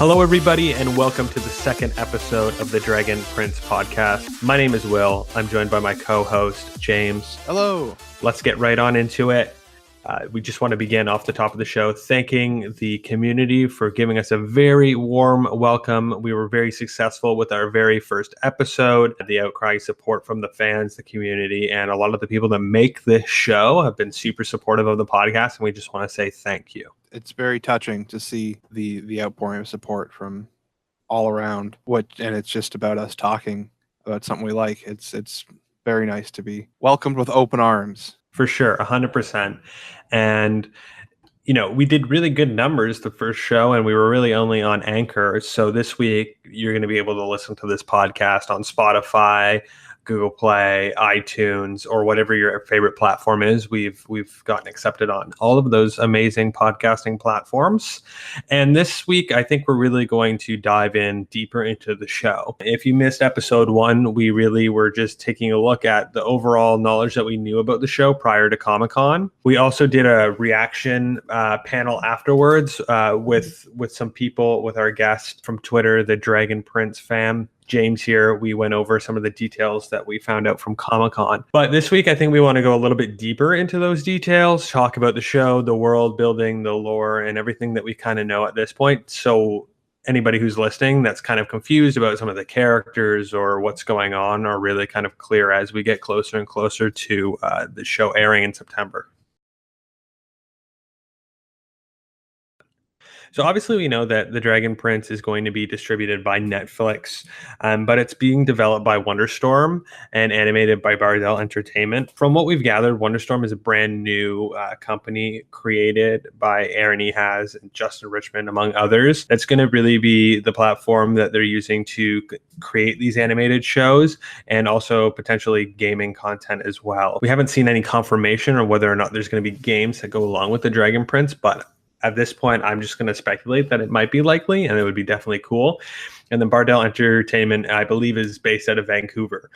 Hello, everybody, and welcome to the second episode of the Dragon Prince podcast. My name is Will. I'm joined by my co-host, James. Hello. Let's get right on into it. We just want to begin off the top of the show thanking the community for giving us a very warm welcome. We were very successful with our very first episode. The outcry support from the fans, the community, and a lot of the people that make this show have been super supportive of the podcast, and we just want to say thank you. It's very touching to see the outpouring of support from all around. And it's just about us talking about something we like. It's very nice to be welcomed with open arms. For sure, 100%. And, we did really good numbers the first show, and we were really only on Anchor. So this week, you're going to be able to listen to this podcast on Spotify, Google Play, iTunes, or whatever your favorite platform is. We've gotten accepted on all of those amazing podcasting platforms. And this week, I think we're really going to dive in deeper into the show. If you missed episode 1, we really were just taking a look at the overall knowledge that we knew about the show prior to Comic-Con. We also did a reaction panel afterwards with some people, with our guest from Twitter, the Dragon Prince fam. James here. We went over some of the details that we found out from Comic-Con. But this week, I think we want to go a little bit deeper into those details, talk about the show, the world building, the lore, and everything that we kind of know at this point. So anybody who's listening that's kind of confused about some of the characters or what's going on are really kind of clear as we get closer and closer to the show airing in September. So obviously we know that The Dragon Prince is going to be distributed by Netflix, but it's being developed by Wonderstorm and animated by Bardell Entertainment. From what we've gathered, Wonderstorm is a brand new company created by Aaron Ehas and Justin Richmond, among others. That's going to really be the platform that they're using to create these animated shows and also potentially gaming content as well. We haven't seen any confirmation on whether or not there's going to be games that go along with The Dragon Prince, but at this point, I'm just going to speculate that it might be likely, and it would be definitely cool. And then Bardell Entertainment, I believe, is based out of Vancouver,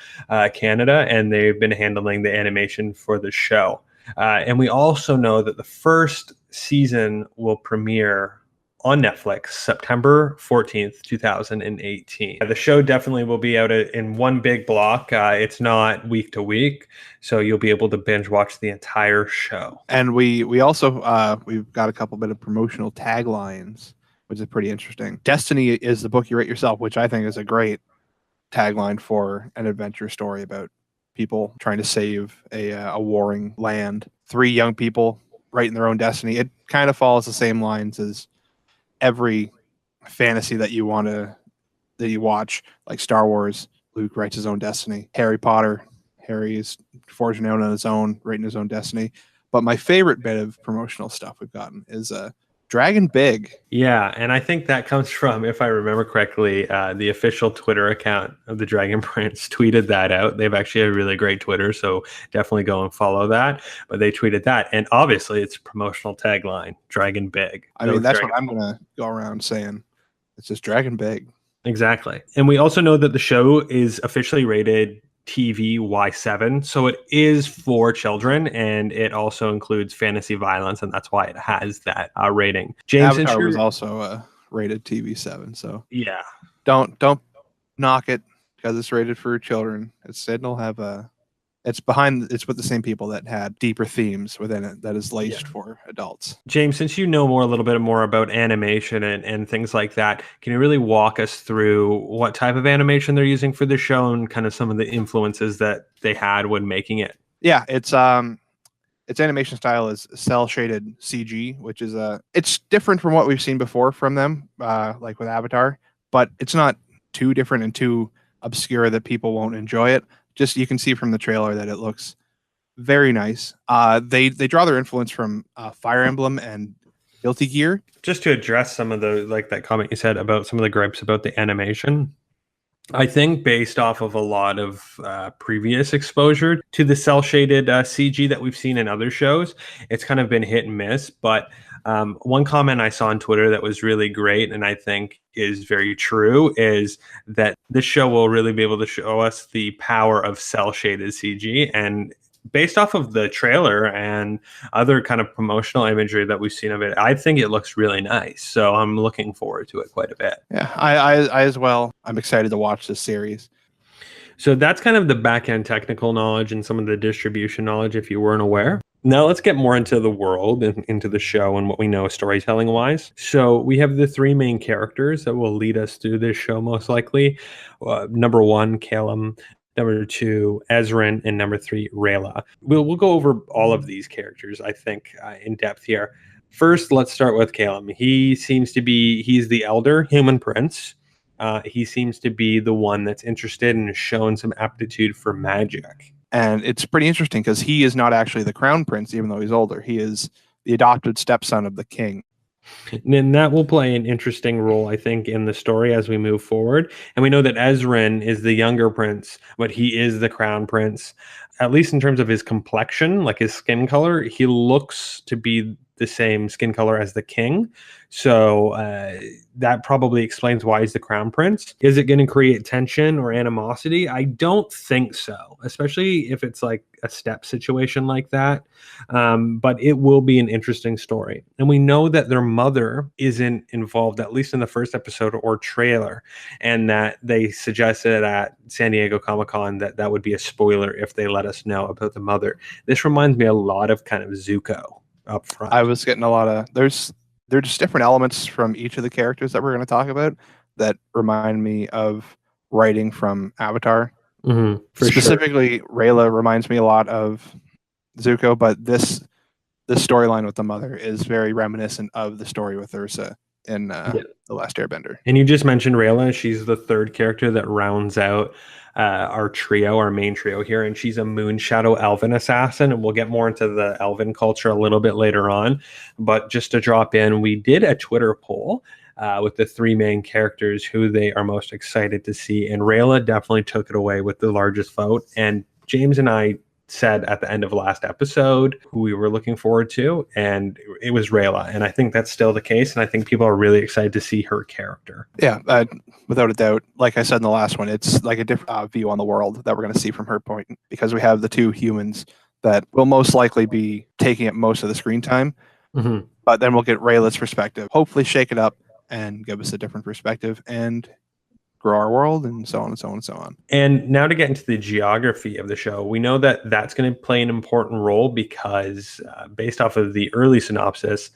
Canada, and they've been handling the animation for the show. And we also know that the first season will premiere on Netflix, September 14th, 2018. The show definitely will be out in one big block. It's not week to week, so you'll be able to binge watch the entire show. And we also, we've got a couple bit of promotional taglines, which is pretty interesting. Destiny is the book you write yourself, which I think is a great tagline for an adventure story about people trying to save a warring land. 3 young people writing their own destiny. It kind of follows the same lines as every fantasy that you watch, like Star Wars. Luke writes his own destiny. Harry Potter, Harry is forging out on his own, writing his own destiny. But my favorite bit of promotional stuff we've gotten is Dragon Big. Yeah, and I think that comes from, if I remember correctly, the official Twitter account of the Dragon Prince tweeted that out. They've actually a really great Twitter, so definitely go and follow that. But they tweeted that, and obviously it's a promotional tagline, Dragon Big. I mean, that's what I'm going to go around saying. It's just Dragon Big. Exactly. And we also know that the show is officially rated TV Y7, so it is for children, and it also includes fantasy violence, and that's why it has that rating. James Avatar was also rated TV 7, so yeah, don't knock it because it's rated for children. It'll have it's with the same people that had deeper themes within it that is laced for adults. James, since you know a little bit more about animation and things like that, can you really walk us through what type of animation they're using for the show and kind of some of the influences that they had when making it? Yeah, its animation style is cell shaded CG, which is it's different from what we've seen before from them, like with Avatar, but it's not too different and too obscure that people won't enjoy it. Just you can see from the trailer that it looks very nice. They draw their influence from Fire Emblem and Guilty Gear. Just to address some of the, like that comment you said about some of the gripes about the animation, I think based off of a lot of previous exposure to the cel-shaded CG that we've seen in other shows, it's kind of been hit and miss. But one comment I saw on Twitter that was really great, and I think is very true, is that this show will really be able to show us the power of cel-shaded CG and based off of the trailer and other kind of promotional imagery that we've seen of it, I think it looks really nice. So I'm looking forward to it quite a bit. Yeah, I as well. I'm excited to watch this series. So that's kind of the back end technical knowledge and some of the distribution knowledge, if you weren't aware. Now let's get more into the world and into the show and what we know storytelling wise. So we have the three main characters that will lead us through this show most likely. Number one, Callum. Number two, Ezran, and number three, Rayla. We'll go over all of these characters, I think, in depth here. First, let's start with Callum. He's the elder human prince. He seems to be the one that's interested and has shown some aptitude for magic. And it's pretty interesting because he is not actually the crown prince, even though he's older. He is the adopted stepson of the king. And that will play an interesting role, I think, in the story as we move forward. And we know that Ezran is the younger prince, but he is the crown prince. At least in terms of his complexion, like his skin color, he looks to be the same skin color as the king. So that probably explains why he's the crown prince. Is it going to create tension or animosity? I don't think so, especially if it's like a step situation like that. But it will be an interesting story. And we know that their mother isn't involved, at least in the first episode or trailer, and that they suggested at San Diego Comic-Con that that would be a spoiler if they let us know about the mother. This reminds me a lot of kind of Zuko up front. I was getting a lot of there's just different elements from each of the characters that we're going to talk about that remind me of writing from Avatar. Specifically, Rayla reminds me a lot of Zuko, but this storyline with the mother is very reminiscent of the story with Ursa in The Last Airbender. And you just mentioned Rayla. She's the third character that rounds out our main trio here, and she's a moon shadow elven assassin, and we'll get more into the elven culture a little bit later on. But just to drop in, we did a Twitter poll with the three main characters who they are most excited to see, and Rayla definitely took it away with the largest vote. And James and I said at the end of last episode who we were looking forward to, and it was Rayla, and I think that's still the case, and I think people are really excited to see her character. Yeah, without a doubt. Like I said in the last one, it's like a different view on the world that we're going to see from her point, because we have the two humans that will most likely be taking up most of the screen time, but then we'll get Rayla's perspective, hopefully shake it up and give us a different perspective and grow our world, and so on and so on and so on. And now to get into the geography of the show, we know that that's going to play an important role because based off of the early synopsis,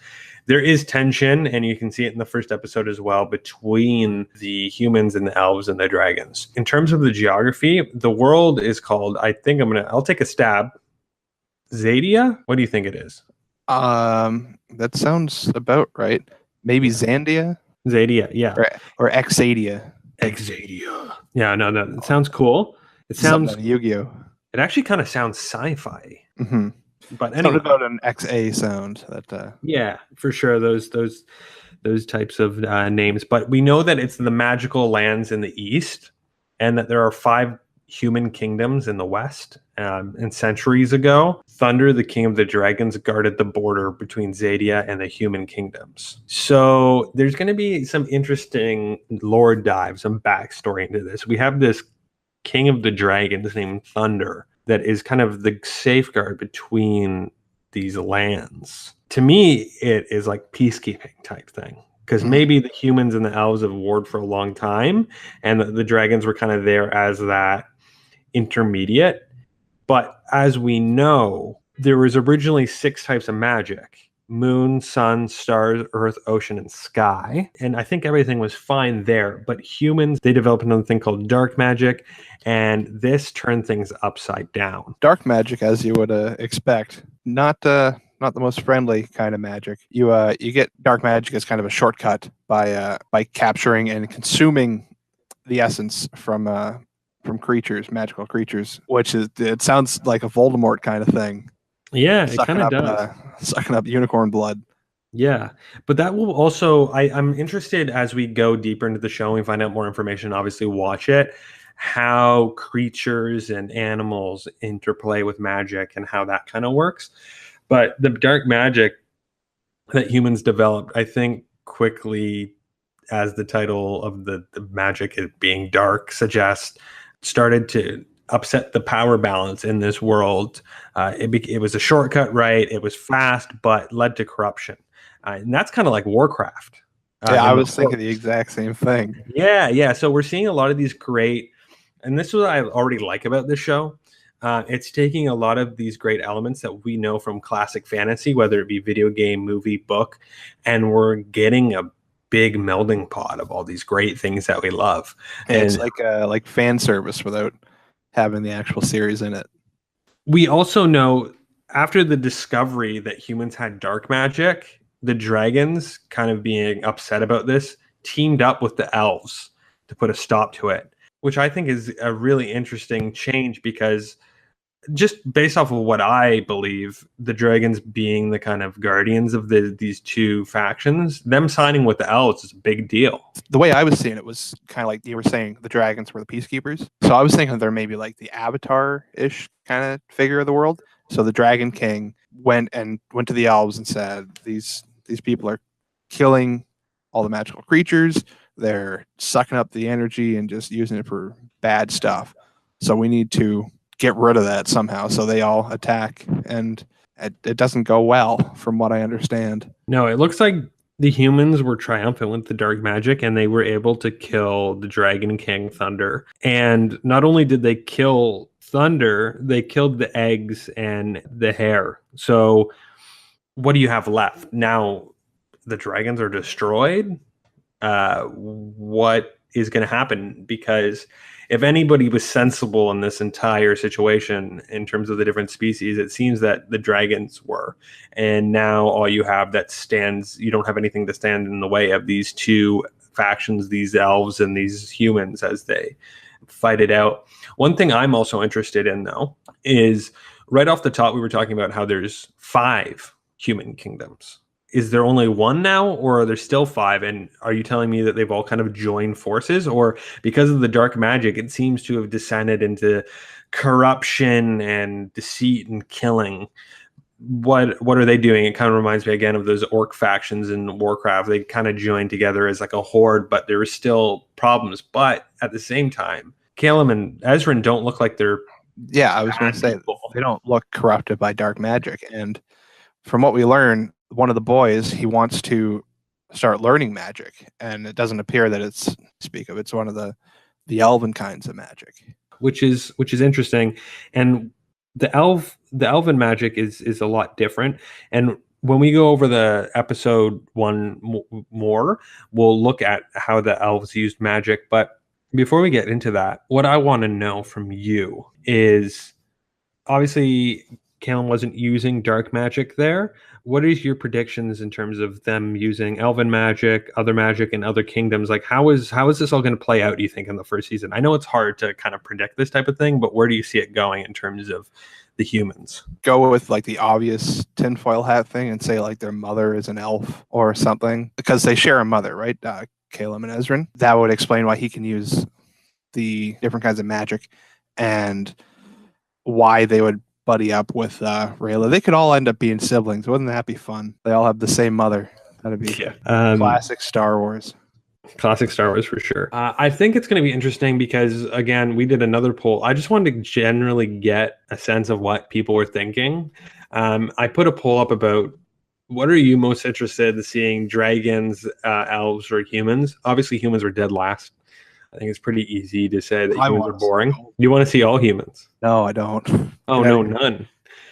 there is tension, and you can see it in the first episode as well, between the humans and the elves and the dragons. In terms of the geography, the world is called, I'll take a stab, Zadia? What do you think it is? That sounds about right. Maybe Zandia? Zadia, yeah. Or Exadia. Exadia. Yeah, no, it sounds cool. It sounds Yu-Gi-Oh. It actually kind of sounds sci-fi. But anyway, about an XA sound. That yeah, for sure. Those types of names. But we know that it's the magical lands in the east, and that there are 5 human kingdoms in the west. And centuries ago, Thunder, the king of the dragons, guarded the border between Zadia and the human kingdoms. So there's going to be some interesting lore dive, some backstory into this. We have this king of the dragons named Thunder that is kind of the safeguard between these lands. To me, it is like peacekeeping type thing, because maybe the humans and the elves have warred for a long time, and the dragons were kind of there as that intermediate. But as we know, there was originally 6 types of magic: moon, sun, stars, earth, ocean, and sky. And I think everything was fine there. But humans, they developed another thing called dark magic, and this turned things upside down. Dark magic, as you would expect, not the most friendly kind of magic. You get dark magic as kind of a shortcut by capturing and consuming the essence from creatures, magical creatures, which it sounds like a Voldemort kind of thing. Yeah, it kind of does. Sucking up unicorn blood. Yeah, but that will also, I'm interested as we go deeper into the show and find out more information, obviously watch it, how creatures and animals interplay with magic and how that kind of works. But the dark magic that humans developed, I think quickly, as the title of the magic, it being dark, suggests, started to upset the power balance in this world. It was a shortcut, right? It was fast, but led to corruption. And that's kind of like Warcraft. Yeah, I was thinking the exact same thing. Yeah. So we're seeing a lot of these great, and this is what I already like about this show. It's taking a lot of these great elements that we know from classic fantasy, whether it be video game, movie, book, and we're getting a big melding pot of all these great things that we love. Yeah, and it's like fan service without having the actual series in it. we also know after the discovery that humans had dark magic, the dragons, kind of being upset about this, teamed up with the elves to put a stop to it, which I think is a really interesting change because just based off of what I believe, the dragons being the kind of guardians of these two factions, them signing with the elves is a big deal. The way I was seeing it was kind of like you were saying the dragons were the peacekeepers. So I was thinking they're maybe like the Avatar-ish kind of figure of the world. So the Dragon King went to the elves and said, these people are killing all the magical creatures. They're sucking up the energy and just using it for bad stuff. So we need to get rid of that somehow. So they all attack, and it doesn't go well, from what I understand. No, it looks like the humans were triumphant with the dark magic and they were able to kill the Dragon King Thunder. And not only did they kill Thunder, they killed the eggs and the hair. So what do you have left? Now the dragons are destroyed. What is going to happen? Because if anybody was sensible in this entire situation in terms of the different species, it seems that the dragons were. And now all you have you don't have anything to stand in the way of these two factions, these elves and these humans, as they fight it out. One thing I'm also interested in, though, is right off the top, we were talking about how there's 5 human kingdoms. Is there only one now, or are there still 5? And are you telling me that they've all kind of joined forces, or because of the dark magic, it seems to have descended into corruption and deceit and killing? What are they doing? It kind of reminds me again of those orc factions in Warcraft. They kind of joined together as like a horde, but there were still problems. But at the same time, Callum and Ezran don't look like they're I was going to say they don't look corrupted by dark magic. And from what we learn, one of the boys, he wants to start learning magic, and it doesn't appear that it's one of the elven kinds of magic, which is interesting. And the elven magic is a lot different. And when we go over the episode 1 more, we'll look at how the elves used magic. But before we get into that, what I want to know from you is, obviously Callum wasn't using dark magic there. What is your predictions in terms of them using elven magic, other magic in other kingdoms? Like, how is this all going to play out, do you think, in the first season? I know it's hard to kind of predict this type of thing, but where do you see it going in terms of the humans? Go with like the obvious tinfoil hat thing and say like their mother is an elf or something, because they share a mother, right? Callum and Ezran. That would explain why he can use the different kinds of magic and why they would buddy up with Rayla. They could all end up being siblings. Wouldn't that be fun? They all have the same mother. That'd be classic Star Wars. Classic Star Wars for sure. I think it's going to be interesting because, again, we did another poll. I just wanted to generally get a sense of what people were thinking. I put a poll up about what are you most interested in seeing, dragons, elves, or humans? Obviously, humans were dead last. I think it's pretty easy to say that humans are boring. You want to see all humans? No, I don't. Oh, no, none.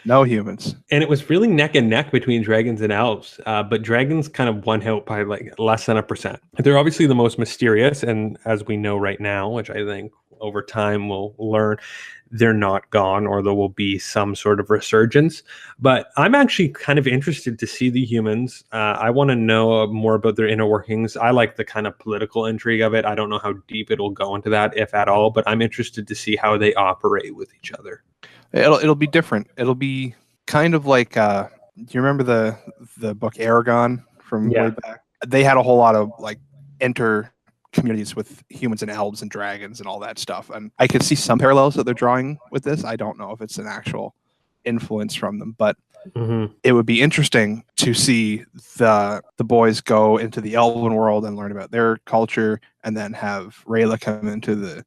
No humans. And it was really neck and neck between dragons and elves, but dragons kind of won out by like less than 1%. They're obviously the most mysterious, and as we know right now, which I think over time we'll learn, they're not gone, or there will be some sort of resurgence. But I'm actually kind of interested to see the humans. I want to know more about their inner workings. I like the kind of political intrigue of it. I don't know how deep it'll go into that, if at all, but I'm interested to see how they operate with each other. It'll be different. It'll be kind of like do you remember the book Aragon from way back? They had a whole lot of like communities with humans and elves and dragons and all that stuff, and I could see some parallels that they're drawing with this. I don't know if it's an actual influence from them, but it would be interesting to see the boys go into the elven world and learn about their culture, and then have Rayla come into the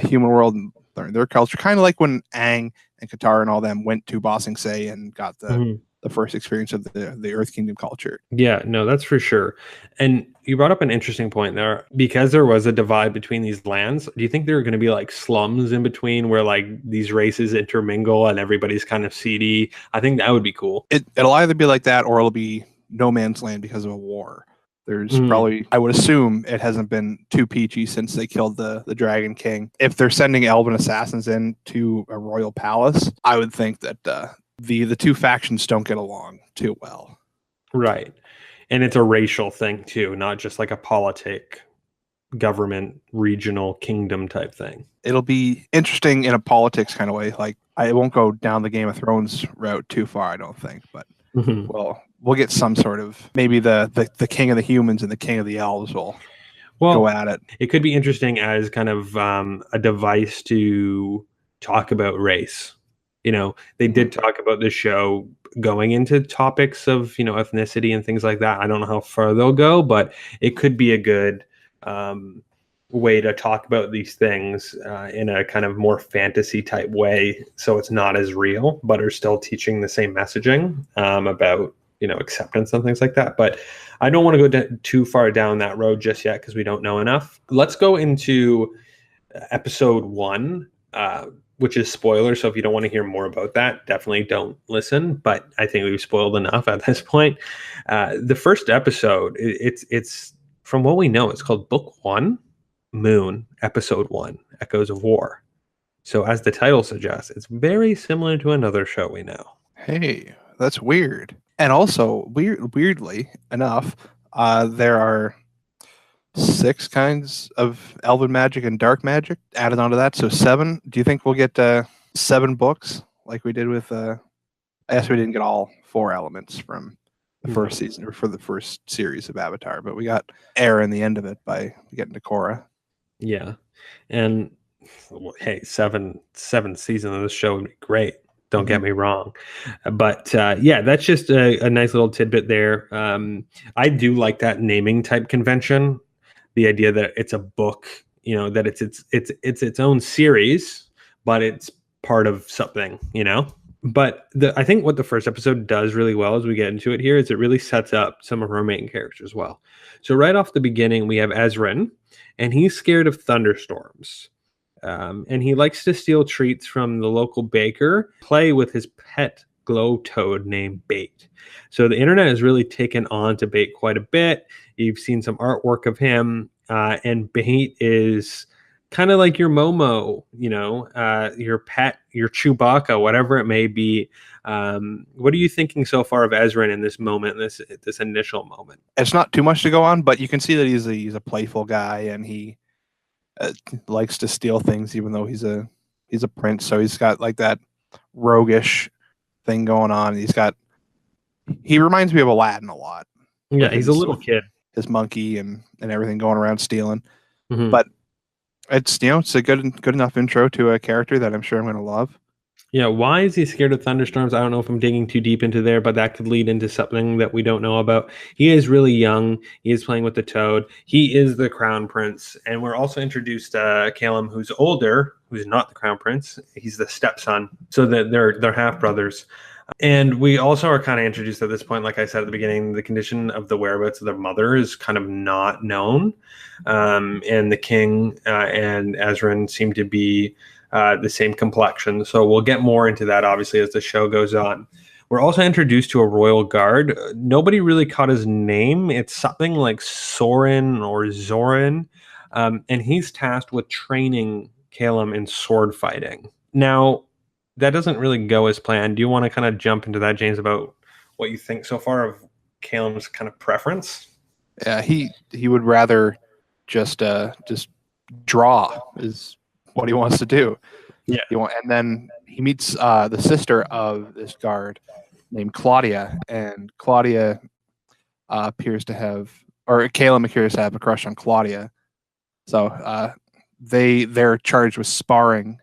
human world and learn their culture. Kind of like when Aang and Katara and all them went to Ba Sing Se and got the first experience of the Earth Kingdom culture. Yeah, no, that's for sure. And you brought up an interesting point there. Because there was a divide between these lands, do you think there are going to be like slums in between where like these races intermingle and everybody's kind of seedy? I think that would be cool. It'll either be like that or it'll be no man's land because of a war. There's probably, I would assume it hasn't been too peachy since they killed the Dragon King. If they're sending elven assassins in to a royal palace, I would think that the two factions don't get along too well. Right. And it's a racial thing too, not just like a politic, government, regional kingdom type thing. It'll be interesting in a politics kind of way. Like, I won't go down the Game of Thrones route too far, I don't think, but we'll get some sort of, maybe the king of the humans and the king of the elves will go at it. It could be interesting as kind of a device to talk about race. You know, they did talk about the show going into topics of, you know, ethnicity and things like that. I don't know how far they'll go, but it could be a good way to talk about these things in a kind of more fantasy type way. So it's not as real, but are still teaching the same messaging about, you know, acceptance and things like that. But I don't want to go too far down that road just yet because we don't know enough. Let's go into episode 1. Which is spoiler. So if you don't want to hear more about that, definitely don't listen. But I think we've spoiled enough at this point. The first episode, it's from what we know, it's called Book 1, Moon, Episode 1, Echoes of War. So as the title suggests, it's very similar to another show we know. Hey, that's weird. And also, weirdly enough, there are 6 kinds of elven magic and dark magic added onto that, so 7. Do you think we'll get 7 books like we did with I guess we didn't get all 4 elements from the first season or for the first series of Avatar, but we got air in the end of it by getting to Korra. Yeah. And hey, 7 seasons of this show would be great. Don't get me wrong. But yeah, that's just a nice little tidbit there. I do like that naming type convention. The idea that it's a book, you know, that it's its own series, but it's part of something, you know. But I think what the first episode does really well as we get into it here is it really sets up some of our main characters well. So right off the beginning, we have Ezran, and he's scared of thunderstorms. And he likes to steal treats from the local baker, play with his pet glow toad named Bait. So the internet has really taken on to Bait quite a bit. You've seen some artwork of him, and Bait is kind of like your Momo, you know, your pet, your Chewbacca, whatever it may be. What are you thinking so far of Ezran in this moment, this initial moment? It's not too much to go on, but you can see that he's a playful guy, and he likes to steal things, even though he's a prince. So he's got like that roguish thing going on. He reminds me of Aladdin a lot. Yeah, he's a little kid. His monkey and everything going around stealing. But it's, you know, it's a good enough intro to a character that I'm sure I'm going to love. Yeah, why is he scared of thunderstorms? I don't know if I'm digging too deep into there, but that could lead into something that we don't know about. He is really young. He is playing with the toad. He is the crown prince. And we're also introduced to Callum, who's older, who's not the crown prince. He's the stepson. So that they're half brothers. And we also are kind of introduced at this point, like I said at the beginning, the condition of the whereabouts of their mother is kind of not known. And the king and Ezran seem to be the same complexion. So we'll get more into that, obviously, as the show goes on. We're also introduced to a royal guard. Nobody really caught his name. It's something like Soren or Zoran. And he's tasked with training Callum in sword fighting. Now, that doesn't really go as planned. Do you want to kind of jump into that, James, about what you think so far of Callum's kind of preference? Yeah, he would rather just draw is what he wants to do. Yeah. And then he meets the sister of this guard named Claudia, and Claudia appears to have, or Callum appears to have a crush on Claudia. So they're charged with sparring,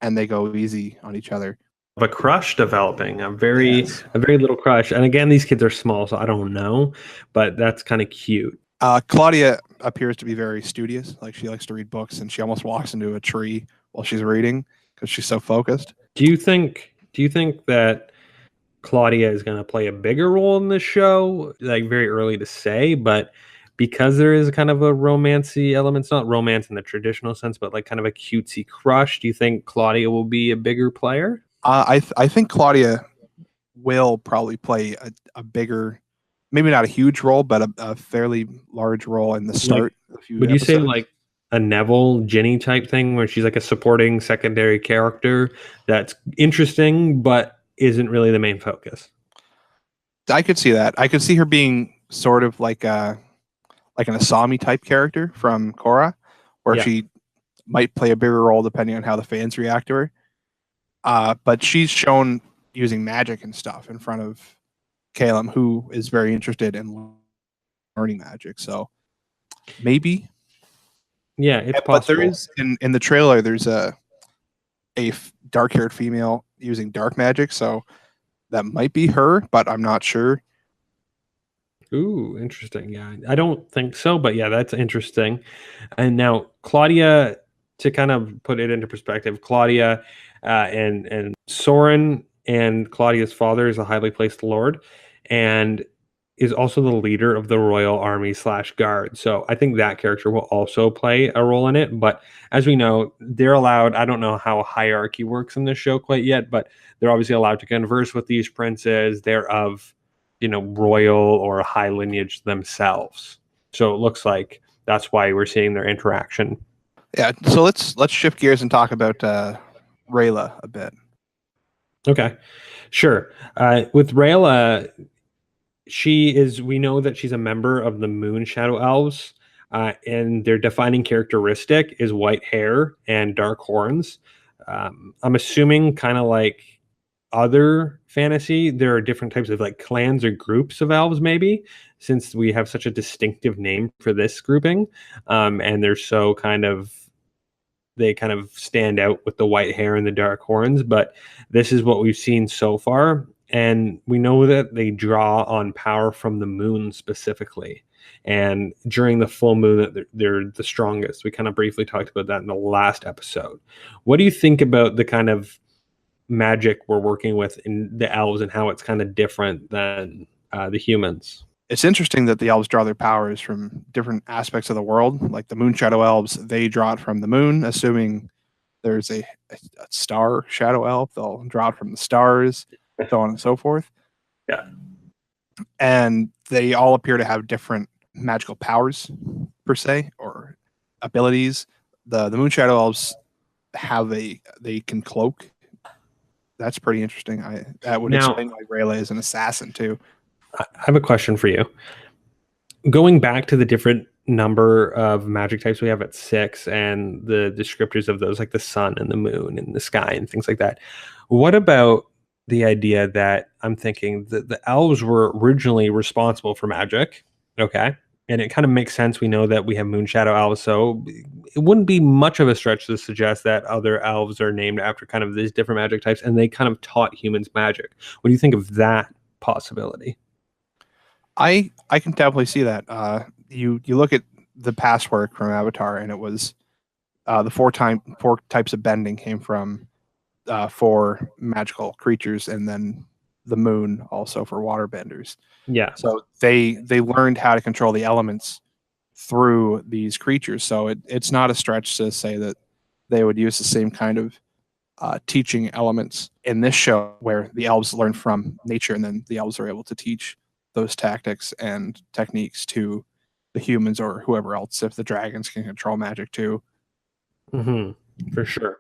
and they go easy on each other. A crush developing, a very little crush. And again, these kids are small, so I don't know, but that's kind of cute. Claudia appears to be very studious. Like, she likes to read books, and she almost walks into a tree while she's reading because she's so focused. Do you think that Claudia is going to play a bigger role in this show? Like, very early to say, but because there is kind of a romancy element, it's not romance in the traditional sense, but like kind of a cutesy crush. Do you think Claudia will be a bigger player? I think Claudia will probably play a bigger, maybe not a huge role, but a fairly large role in the start. Would you say like a Neville Ginny type thing where she's like a supporting secondary character that's interesting but isn't really the main focus? I could see that. I could see her being sort of like an Asami type character from Korra, where she might play a bigger role depending on how the fans react to her. But she's shown using magic and stuff in front of Callum, who is very interested in learning magic. So maybe. Yeah, it's possible. But there is in the trailer. There's a dark-haired female using dark magic, so that might be her, but I'm not sure. Ooh, interesting. Yeah, I don't think so, but yeah, that's interesting. And now Claudia, to kind of put it into perspective, Claudia and Soren and Claudia's father is a highly placed lord, and is also the leader of the royal army / guard. So I think that character will also play a role in it. But as we know, they're allowed. I don't know how hierarchy works in this show quite yet, but they're obviously allowed to converse with these princes. They're of royal or high lineage themselves. So it looks like that's why we're seeing their interaction. Yeah. So let's shift gears and talk about Rayla a bit. Okay, sure. With Rayla, we know that she's a member of the Moon Shadow Elves, and their defining characteristic is white hair and dark horns. I'm assuming, kind of like other fantasy, there are different types of like clans or groups of elves, maybe, since we have such a distinctive name for this grouping, and they kind of stand out with the white hair and the dark horns. But this is what we've seen so far, and we know that they draw on power from the moon specifically, and during the full moon that they're the strongest. We kind of briefly talked about that in the last episode. What do you think about the kind of magic we're working with in the elves and how it's kind of different than the humans? It's interesting that the elves draw their powers from different aspects of the world. Like the Moon Shadow Elves, they draw it from the moon, assuming there's a star shadow elf, they'll draw it from the stars, so on and so forth. Yeah. And they all appear to have different magical powers, per se, or abilities. The Moon Shadow Elves they can cloak. That's pretty interesting. That would explain why Rayla is an assassin too. I have a question for you. Going back to the different number of magic types we have at 6 and the descriptors of those, like the sun and the moon and the sky and things like that. What about the idea that I'm thinking that the elves were originally responsible for magic? Okay. And it kind of makes sense. We know that we have moon shadow elves, so it wouldn't be much of a stretch to suggest that other elves are named after kind of these different magic types, and they kind of taught humans magic. What do you think of that possibility? I can definitely see that. You look at the past work from Avatar, and it was the four types of bending came from 4 magical creatures, and then the moon also for water benders. Yeah. So they learned how to control the elements through these creatures. So it's not a stretch to say that they would use the same kind of teaching elements in this show, where the elves learn from nature, and then the elves are able to teach those tactics and techniques to the humans or whoever else, if the dragons can control magic too. For sure.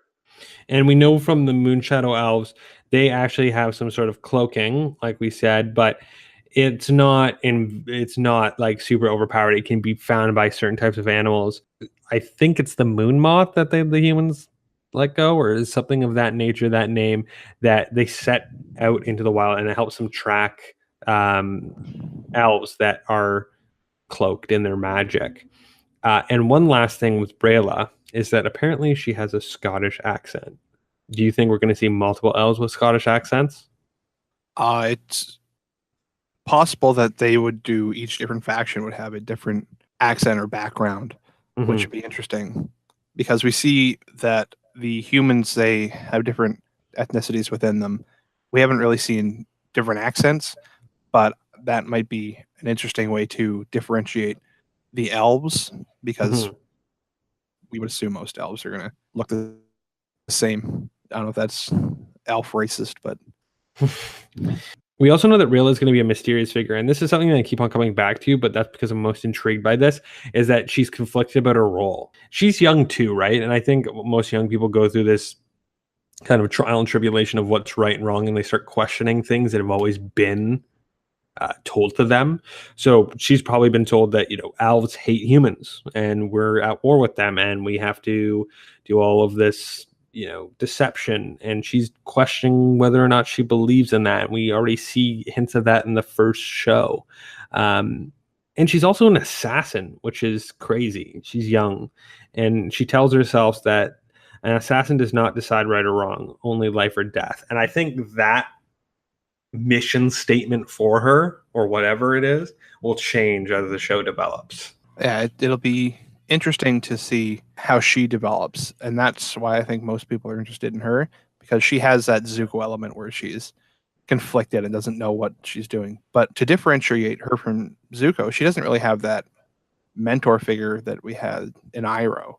And we know from the Moon Shadow Elves, they actually have some sort of cloaking, like we said, but it's not like super overpowered. It can be found by certain types of animals. I think it's the moon moth that the humans let go, or is something of that nature, that name, that they set out into the wild, and it helps them track elves that are cloaked in their magic. And one last thing with Brayla is that apparently she has a Scottish accent. Do you think we're going to see multiple elves with Scottish accents? It's possible that they would do, each different faction would have a different accent or background, which would be interesting, because we see that the humans, they have different ethnicities within them. We haven't really seen different accents, but that might be an interesting way to differentiate the elves, because Mhm. we would assume most elves are going to look the same. I don't know if that's elf racist, but We also know that Rayla is going to be a mysterious figure, and this is something that I keep on coming back to, but that's because I'm most intrigued by this, is that she's conflicted about her role. She's young too, right? And I think most young people go through this kind of trial and tribulation of what's right and wrong, and they start questioning things that have always been told to them. So she's probably been told that, elves hate humans and we're at war with them and we have to do all of this, deception. And she's questioning whether or not she believes in that. And we already see hints of that in the first show. And she's also an assassin, which is crazy. She's young and she tells herself that an assassin does not decide right or wrong, only life or death. And I think that mission statement for her or whatever it is will change as the show develops. yeah, it'll be interesting to see how she develops, and that's why I think most people are interested in her, because she has that Zuko element where she's conflicted and doesn't know what she's doing. But to differentiate her from Zuko, she doesn't really have that mentor figure that we had in Iroh.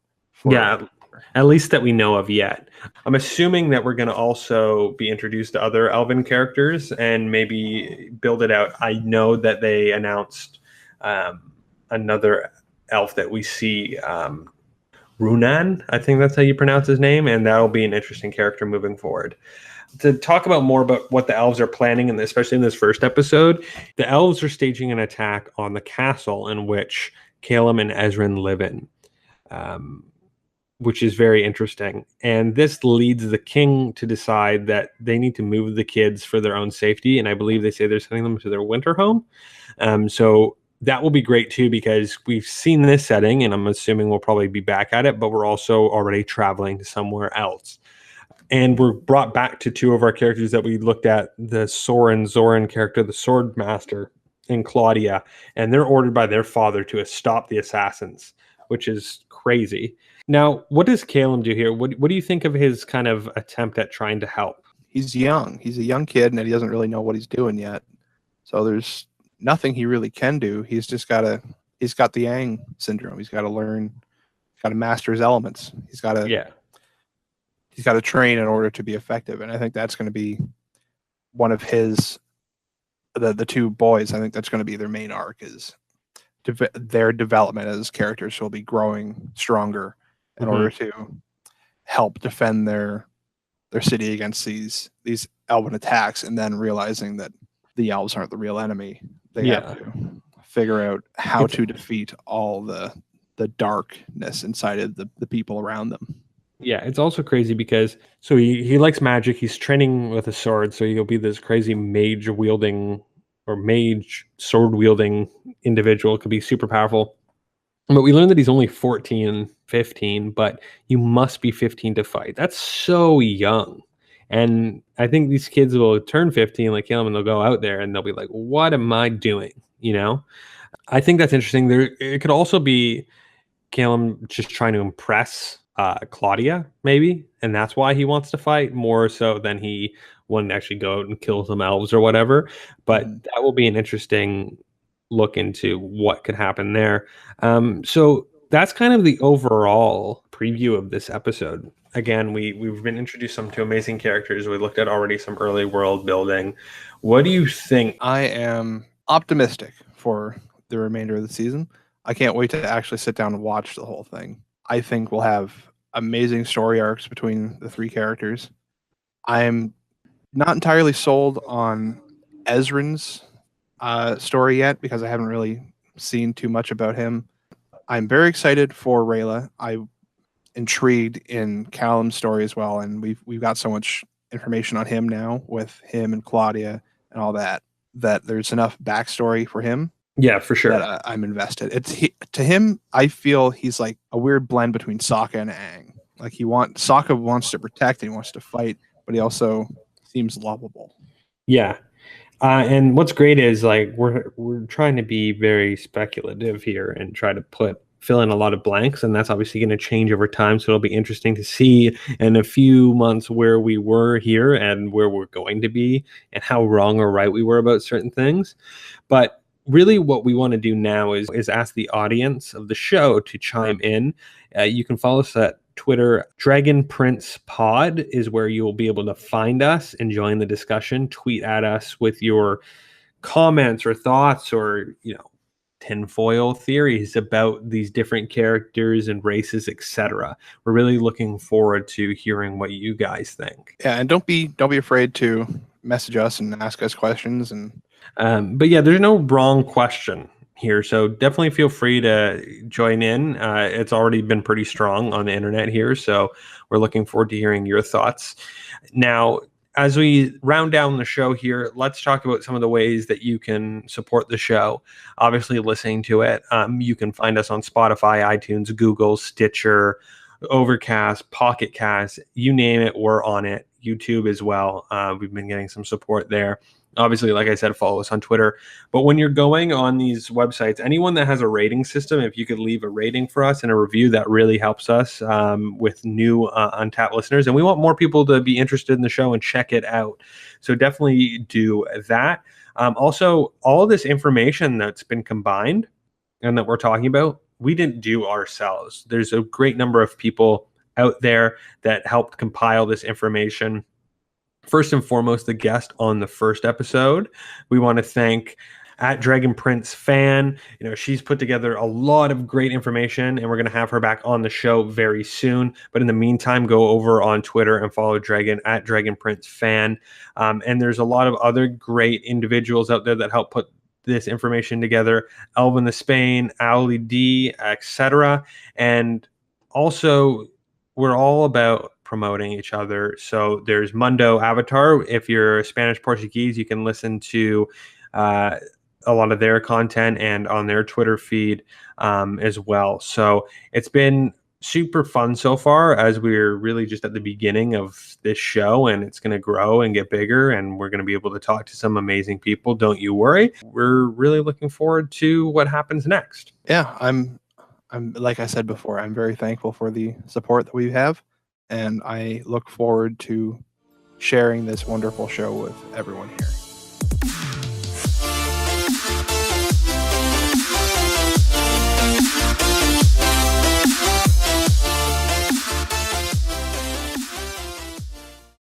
Yeah, at least that we know of yet. I'm assuming that we're going to also be introduced to other Elven characters and maybe build it out. I know that they announced another elf that we see, Runan, I think that's how you pronounce his name, and that'll be an interesting character moving forward. To talk about more about what the elves are planning, and especially in this first episode, the elves are staging an attack on the castle in which Callum and Ezran live in. Which is very interesting. And this leads the king to decide that they need to move the kids for their own safety. And I believe they say they're sending them to their winter home. So that will be great too, because we've seen this setting and I'm assuming we'll probably be back at it, but we're also already traveling to somewhere else. And we're brought back to two of our characters that we looked at, the Soren Zoran character, the sword master, and Claudia. And they're ordered by their father to stop the assassins, which is crazy. Now, what does Caleb do here? What do you think of his kind of attempt at trying to help? He's young. He's a young kid, and he doesn't really know what he's doing yet. So there's nothing he really can do. He's just he's got the Yang syndrome. He's got to learn, got to master his elements. He's got to train in order to be effective. And I think that's going to be one of his, the two boys. I think that's going to be their main arc, is their development as characters will be growing stronger in order to help defend their city against these elven attacks, and then realizing that the elves aren't the real enemy. They have to figure out how to defeat all the darkness inside of the people around them. Yeah, it's also crazy because so he likes magic. He's training with a sword, so he'll be this crazy mage sword wielding individual. It could be super powerful. But we learned that he's only 14, 15, but you must be 15 to fight. That's so young. And I think these kids will turn 15 like him and they'll go out there and they'll be like, what am I doing? I think that's interesting. It could also be Caleb just trying to impress Claudia, maybe, and that's why he wants to fight more so than he wanted to actually go out and kill some elves or whatever. But that will be an interesting look into what could happen there. So that's kind of the overall preview of this episode. Again, we've been introduced to amazing characters. We looked at already some early world building. What do you think? I am optimistic for the remainder of the season. I can't wait to actually sit down and watch the whole thing. I think we'll have amazing story arcs between the three characters. I'm not entirely sold on Ezran's story yet, because I haven't really seen too much about him. I'm very excited for Rayla. I'm intrigued in Callum's story as well, and we've got so much information on him now with him and Claudia and all that there's enough backstory for him. Yeah, for sure. That I'm invested. To him, I feel he's like a weird blend between Sokka and Aang. Like Sokka wants to protect and he wants to fight, but he also seems lovable. Yeah. And what's great is like we're trying to be very speculative here and try to put fill in a lot of blanks, and that's obviously going to change over time. So it'll be interesting to see in a few months where we were here and where we're going to be, and how wrong or right we were about certain things. But really what we want to do now is ask the audience of the show to chime in. You can follow us at Twitter. Dragon Prince Pod is where you will be able to find us and join the discussion. Tweet at us with your comments or thoughts, or tinfoil theories about these different characters and races, etc. We're really looking forward to hearing what you guys think. Yeah, and don't be afraid to message us and ask us questions. And but yeah, there's no wrong question here, so definitely feel free to join in. It's already been pretty strong on the internet here, so we're looking forward to hearing your thoughts. Now, as we round down the show here, let's talk about some of the ways that you can support the show. Obviously, listening to it, you can find us on Spotify, iTunes, Google, Stitcher, Overcast, Pocket Cast, you name it, we're on it. YouTube as well. We've been getting some support there. Obviously, like I said, follow us on Twitter. But when you're going on these websites, anyone that has a rating system, if you could leave a rating for us and a review, that really helps us with new Untapped listeners. And we want more people to be interested in the show and check it out. So definitely do that. Also, all this information that's been combined and that we're talking about, we didn't do ourselves. There's a great number of people out there that helped compile this information. First and foremost, the guest on the first episode, we want to thank at Dragon Prince Fan. She's put together a lot of great information, and we're going to have her back on the show very soon. But in the meantime, go over on Twitter and follow Dragon at Dragon Prince Fan. And there's a lot of other great individuals out there that help put this information together. Elvin the Spain, Owly D, etc. And also, we're all about promoting each other. So there's Mundo Avatar. If you're Spanish Portuguese, you can listen to a lot of their content and on their Twitter feed as well. So it's been super fun so far, as we're really just at the beginning of this show, and it's going to grow and get bigger, and we're going to be able to talk to some amazing people. Don't you worry. We're really looking forward to what happens next. Yeah, I'm like I said before, I'm very thankful for the support that we have. And I look forward to sharing this wonderful show with everyone here.